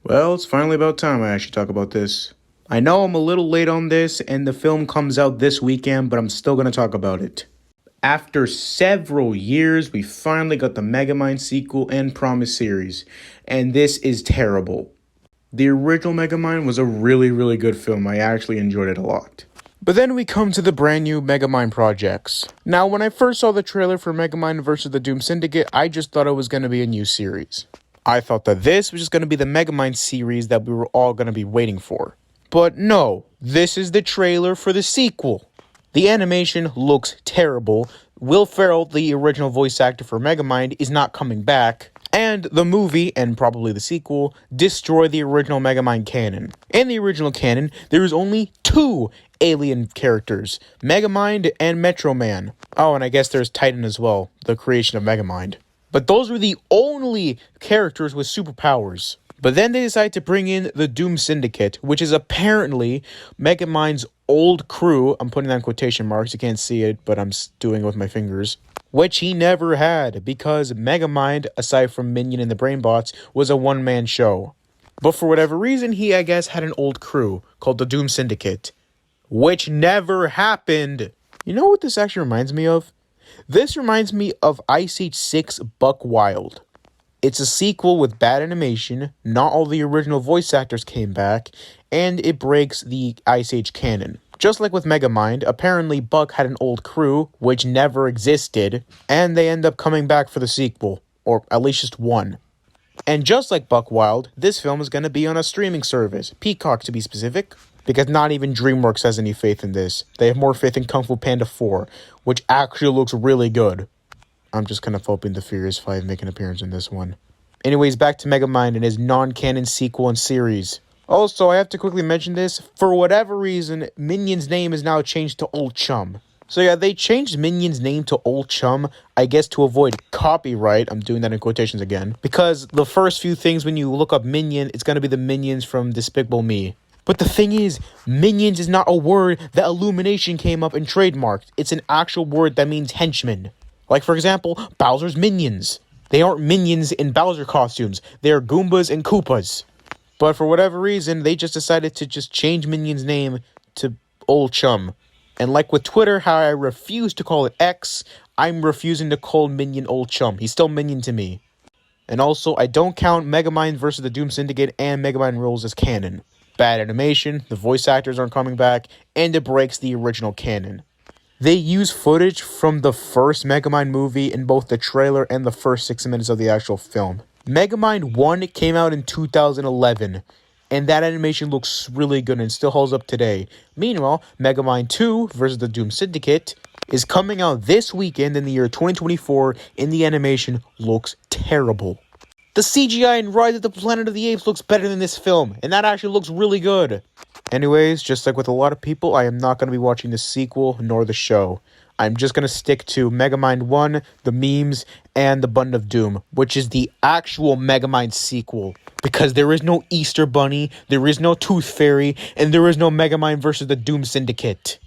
Well, it's finally about time I actually talk about this. I know I'm a little late on this, and the film comes out this weekend, but I'm still going to talk about it. After several years, we finally got the Megamind sequel and Promise series, and this is terrible. The original Megamind was a really good film. I actually enjoyed it a lot. But then we come to the brand new Megamind projects. Now, when I first saw the trailer for Megamind vs. the Doom Syndicate, I just thought it was going to be a new series. I thought that this was just going to be the Megamind series that we were all going to be waiting for. But no, this is the trailer for the sequel. The animation looks terrible. Will Ferrell, the original voice actor for Megamind, is not coming back. And the movie, and probably the sequel, destroy the original Megamind canon. In the original canon, there is only two alien characters, Megamind and Metro Man. Oh, and I guess there's Titan as well, the creation of Megamind. But those were the only characters with superpowers. But then they decided to bring in the Doom Syndicate, which is apparently Megamind's old crew. I'm putting that in quotation marks, you can't see it, but I'm doing it with my fingers. Which he never had, because Megamind, aside from Minion and the Brainbots, was a one-man show. But for whatever reason, he, I guess, had an old crew called the Doom Syndicate. Which never happened. You know what this actually reminds me of? This reminds me of Ice Age 6 Buck Wild. It's a sequel with bad animation, not all the original voice actors came back, and it breaks the Ice Age canon. Just like with Megamind, apparently Buck had an old crew, which never existed, and they end up coming back for the sequel, or at least just one. And just like Buck Wild, this film is going to be on a streaming service, Peacock to be specific, because not even DreamWorks has any faith in this. They have more faith in Kung Fu Panda 4, which actually looks really good. I'm just kind of hoping the Furious 5 make an appearance in this one. Anyways, back to Megamind and his non-canon sequel and series. Also, I have to quickly mention this. For whatever reason, Minion's name is now changed to Old Chum. So yeah, they changed Minion's name to Old Chum, I guess to avoid copyright. I'm doing that in quotations again. Because the first few things when you look up Minion, it's going to be the Minions from Despicable Me. But the thing is, Minions is not a word that Illumination came up and trademarked. It's an actual word that means henchmen. Like, for example, Bowser's Minions. They aren't minions in Bowser costumes. They're Goombas and Koopas. But for whatever reason, they just decided to just change Minion's name to Old Chum. And like with Twitter, how I refuse to call it X, I'm refusing to call Minion Old Chum. He's still Minion to me. And also, I don't count Megamind vs. the Doom Syndicate and Megamind Rules as canon. Bad animation, the voice actors aren't coming back, and it breaks the original canon. They use footage from the first Megamind movie in both the trailer and the first 6 minutes of the actual film. Megamind 1 came out in 2011, and that animation looks really good and still holds up today. Meanwhile, Megamind 2 vs. the Doom Syndicate is coming out this weekend in the year 2024, and the animation looks terrible. The CGI in Rise of the Planet of the Apes looks better than this film, and that actually looks really good. Anyways, just like with a lot of people, I am not going to be watching the sequel nor the show. I'm just going to stick to Megamind 1, the memes, and the Bund of Doom, which is the actual Megamind sequel. Because there is no Easter Bunny, there is no Tooth Fairy, and there is no Megamind vs. the Doom Syndicate.